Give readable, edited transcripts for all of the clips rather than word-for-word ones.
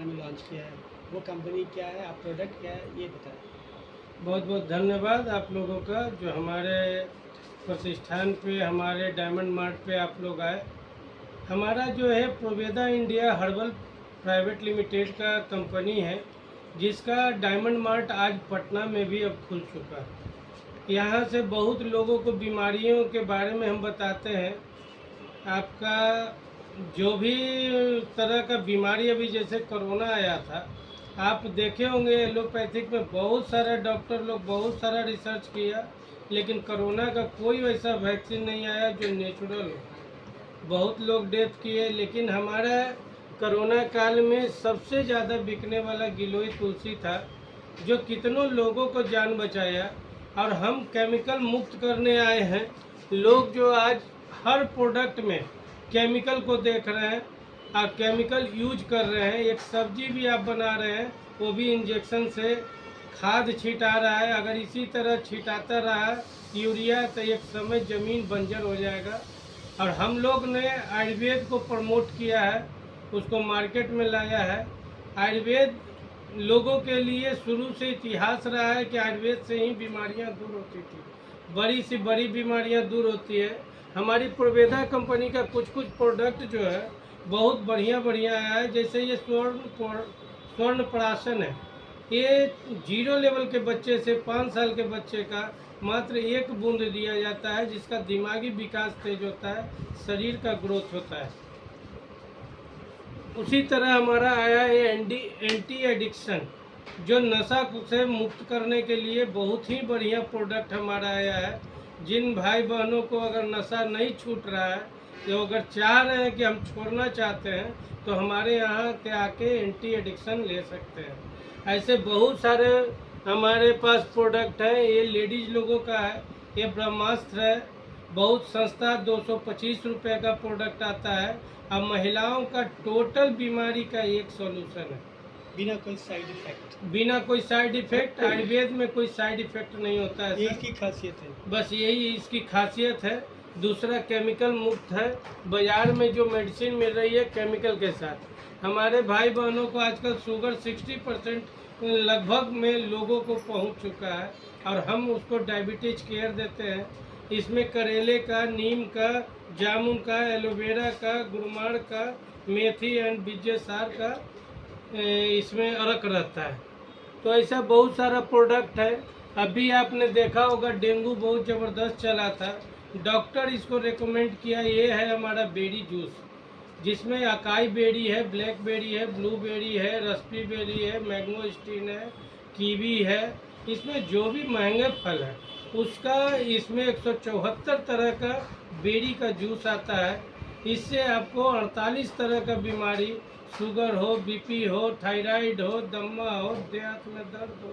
पटना में लॉन्च किया है, वो कंपनी क्या है, आप प्रोडक्ट क्या है, ये बताएं। बहुत बहुत धन्यवाद आप लोगों का जो हमारे प्रतिष्ठान पे, हमारे डायमंड मार्ट पे आप लोग आए। हमारा जो है प्रोवेदा इंडिया हर्बल प्राइवेट लिमिटेड का कंपनी है, जिसका डायमंड मार्ट आज पटना में भी अब खुल चुका है। यहाँ से बहुत लोगों को बीमारियों के बारे में हम बताते हैं। आपका जो भी तरह का बीमारी, अभी जैसे कोरोना आया था, आप देखे होंगे एलोपैथिक में बहुत सारा डॉक्टर लोग बहुत सारा रिसर्च किया, लेकिन कोरोना का कोई वैसा वैक्सीन नहीं आया जो नेचुरल हो। बहुत लोग डेथ किए, लेकिन हमारा कोरोना काल में सबसे ज़्यादा बिकने वाला गिलोय तुलसी था, जो कितनों लोगों को जान बचाया। और हम केमिकल मुक्त करने आए हैं। लोग जो आज हर प्रोडक्ट में केमिकल को देख रहे हैं और केमिकल यूज कर रहे हैं। एक सब्जी भी आप बना रहे हैं, वो भी इंजेक्शन से खाद छिटा रहा है। अगर इसी तरह छिटाता रहा यूरिया, तो एक समय ज़मीन बंजर हो जाएगा। और हम लोग ने आयुर्वेद को प्रमोट किया है, उसको मार्केट में लाया है। आयुर्वेद लोगों के लिए शुरू से इतिहास रहा है कि आयुर्वेद से ही बीमारियां दूर होती थी, बड़ी से बड़ी बीमारियां दूर होती है। हमारी प्रोवेदा कंपनी का कुछ कुछ प्रोडक्ट जो है बहुत बढ़िया बढ़िया है। जैसे ये स्वर्ण प्राशन है, ये 0 लेवल के बच्चे से 5 साल के बच्चे का मात्र 1 बूंद दिया जाता है, जिसका दिमागी विकास तेज होता है, शरीर का ग्रोथ होता है। उसी तरह हमारा आया है एंटी एडिक्शन, जो नशा से मुक्त करने के लिए बहुत ही बढ़िया प्रोडक्ट हमारा आया है। जिन भाई बहनों को अगर नशा नहीं छूट रहा है, जो अगर चाह रहे हैं कि हम छोड़ना चाहते हैं, तो हमारे यहाँ के आके एंटी एडिक्शन ले सकते हैं। ऐसे बहुत सारे हमारे पास प्रोडक्ट हैं। ये लेडीज लोगों का है, ये ब्रह्मास्त्र है। बहुत सस्ता 225 रुपये का प्रोडक्ट आता है। अब महिलाओं का टोटल बीमारी का एक सॉल्यूशन है, बिना कोई साइड इफेक्ट। बिना कोई साइड इफेक्ट। आयुर्वेद में कोई साइड इफेक्ट नहीं होता है, यही की खासियत है। बस यही इसकी खासियत है। दूसरा केमिकल मुक्त है। बाजार में जो मेडिसिन मिल रही है केमिकल के साथ, हमारे भाई बहनों को आजकल शुगर 60% लगभग में लोगों को पहुंच चुका है, और हम उसको डायबिटीज केयर देते हैं। इसमें करेले का, नीम का, जामुन का, एलोवेरा का, गुड़माड़ का, मेथी एंड बिज्जेसार का इसमें अर्क रहता है। तो ऐसा बहुत सारा प्रोडक्ट है। अभी आपने देखा होगा डेंगू बहुत ज़बरदस्त चला था, डॉक्टर इसको रेकमेंड किया। ये है हमारा बेरी जूस, जिसमें अकाई बेरी है, ब्लैक बेरी है, ब्लू बेरी है, रस्पी बेरी है, मैंगोस्टीन है, कीवी है। इसमें जो भी महंगे फल है उसका इसमें 174 तरह का बेरी का जूस आता है। इससे आपको 48 तरह का बीमारी, शुगर हो, बीपी हो, थायराइड हो, दमा हो, देहात में दर्द हो,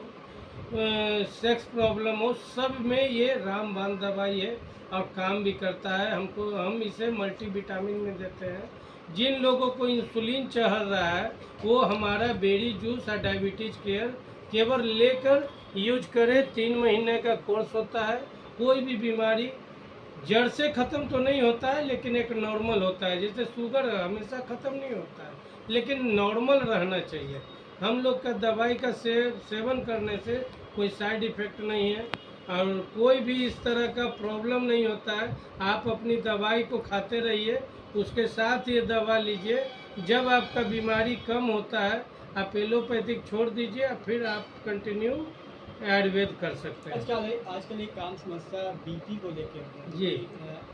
सेक्स प्रॉब्लम हो, सब में ये रामबाण दवाई है और काम भी करता है। हम इसे मल्टीविटामिन में देते हैं। जिन लोगों को इंसुलिन चढ़ रहा है, वो हमारा बेरी जूस और डायबिटीज केयर केवल लेकर यूज करें। 3 महीने का कोर्स होता है। कोई भी बीमारी जड़ से ख़त्म तो नहीं होता है, लेकिन एक नॉर्मल होता है। जैसे शुगर हमेशा ख़त्म नहीं होता है, लेकिन नॉर्मल रहना चाहिए। हम लोग का दवाई का सेवन करने से कोई साइड इफ़ेक्ट नहीं है और कोई भी इस तरह का प्रॉब्लम नहीं होता है। आप अपनी दवाई को खाते रहिए, उसके साथ ये दवा लीजिए। जब आपका बीमारी कम होता है, आप एलोपैथिक छोड़ दीजिए और फिर आप कंटिन्यू आयुर्वेद कर सकते हैं। आजकल एक आम समस्या बीपी को लेकर जी,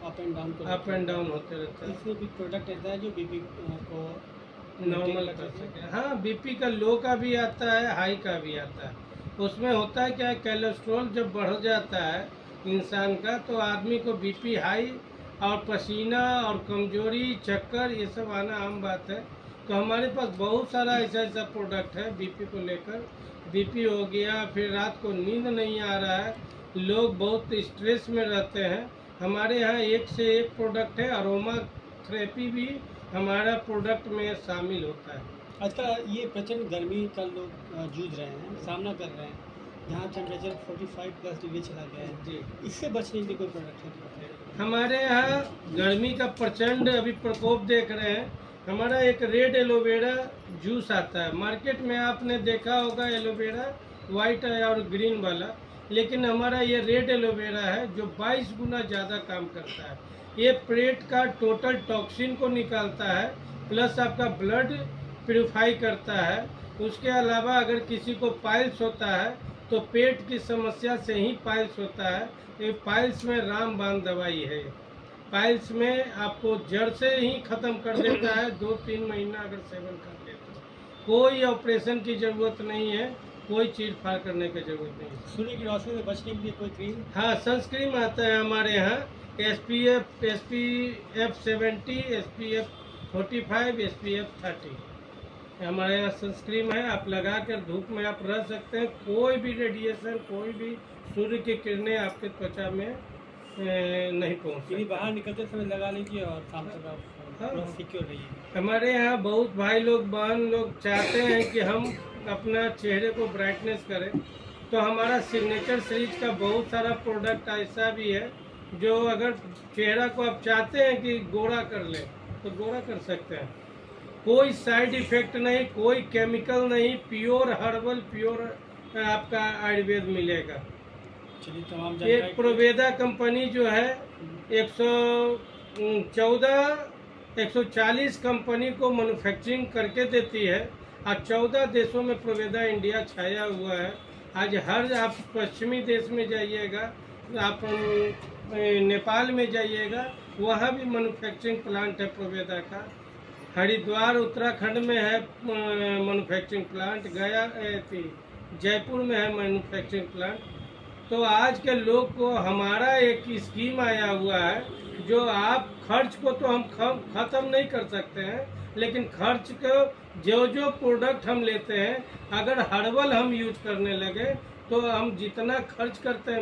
अप एंड डाउन होते रहता है। इसमें भी प्रोडक्ट ऐसा है जो बीपी को नॉर्मल कर सके। हाँ, बीपी का लो का भी आता है, हाई का भी आता है। उसमें होता है क्या, कोलेस्ट्रॉल जब बढ़ जाता है इंसान का, तो आदमी को बीपी हाई और पसीना और कमजोरी, चक्कर, ये सब आना आम बात है। तो हमारे पास बहुत सारा ऐसा प्रोडक्ट है बीपी को लेकर। बीपी हो गया, फिर रात को नींद नहीं आ रहा है, लोग बहुत स्ट्रेस में रहते हैं, हमारे यहाँ एक से एक प्रोडक्ट है। अरोमा थेरेपी भी हमारा प्रोडक्ट में शामिल होता है। आजकल ये प्रचंड गर्मी का लोग जूझ रहे हैं, सामना कर रहे हैं, जहाँ टेम्परेचर 45+ डिग्री चला गया है जी, इससे बचने के लिए कोई प्रोडक्ट है? हमारे यहाँ गर्मी का प्रचंड अभी प्रकोप देख रहे हैं। हमारा एक रेड एलोवेरा जूस आता है। मार्केट में आपने देखा होगा एलोवेरा वाइट और ग्रीन वाला, लेकिन हमारा ये रेड एलोवेरा है जो 22 गुना ज़्यादा काम करता है। ये पेट का टोटल टॉक्सिन को निकालता है, प्लस आपका ब्लड प्यूरिफाई करता है। उसके अलावा अगर किसी को पाइल्स होता है तो पेट की समस्या से ही पाइल्स होता है। ये पाइल्स में रामबाण दवाई है। पाइल्स में आपको जड़ से ही ख़त्म कर देता है। 2-3 महीना अगर सेवन कर ले तो कोई ऑपरेशन की ज़रूरत नहीं है, कोई चीर फाड़ करने की ज़रूरत नहीं है। सूर्य की रोशनी से बचने के लिए कोई क्रीम? हाँ, सनस्क्रीन आता है हमारे यहाँ। SPF 70, SPF 45, SPF 30 हमारे यहाँ सनस्क्रीन है। आप लगा कर धूप में आप रह सकते हैं। कोई भी रेडिएशन, कोई भी सूर्य की किरणें आपके त्वचा में नहीं पहुँच यानी बाहर निकलते समय लगा लीजिए और शाम तक आप हाँ। पूरा सिक्योर रहिए। हमारे यहाँ बहुत भाई लोग, बहन लोग चाहते हैं कि हम अपना चेहरे को ब्राइटनेस करें, तो हमारा सिग्नेचर सीरीज का बहुत सारा प्रोडक्ट ऐसा भी है जो अगर चेहरा को आप चाहते हैं कि गोरा कर ले तो गोरा कर सकते हैं। कोई साइड इफेक्ट नहीं, कोई केमिकल नहीं, प्योर हर्बल, प्योर आपका आयुर्वेद मिलेगा। चलिए, तमाम एक जानकारी प्रोवेदा कंपनी जो है 140 कंपनी को मैन्युफैक्चरिंग करके देती है और 14 देशों में प्रोवेदा इंडिया छाया हुआ है। आज हर आप पश्चिमी देश में जाइएगा, आप नेपाल में जाइएगा, वहाँ भी मैन्युफैक्चरिंग प्लांट है प्रोवेदा का। हरिद्वार उत्तराखंड में है मैन्युफैक्चरिंग प्लांट, गया जयपुर में है मैन्युफैक्चरिंग प्लांट। तो आज के लोग को हमारा एक स्कीम आया हुआ है जो आप खर्च को तो हम ख़त्म नहीं कर सकते हैं, लेकिन खर्च को जो प्रोडक्ट हम लेते हैं अगर हर्बल हम यूज करने लगे तो हम जितना खर्च करते हैं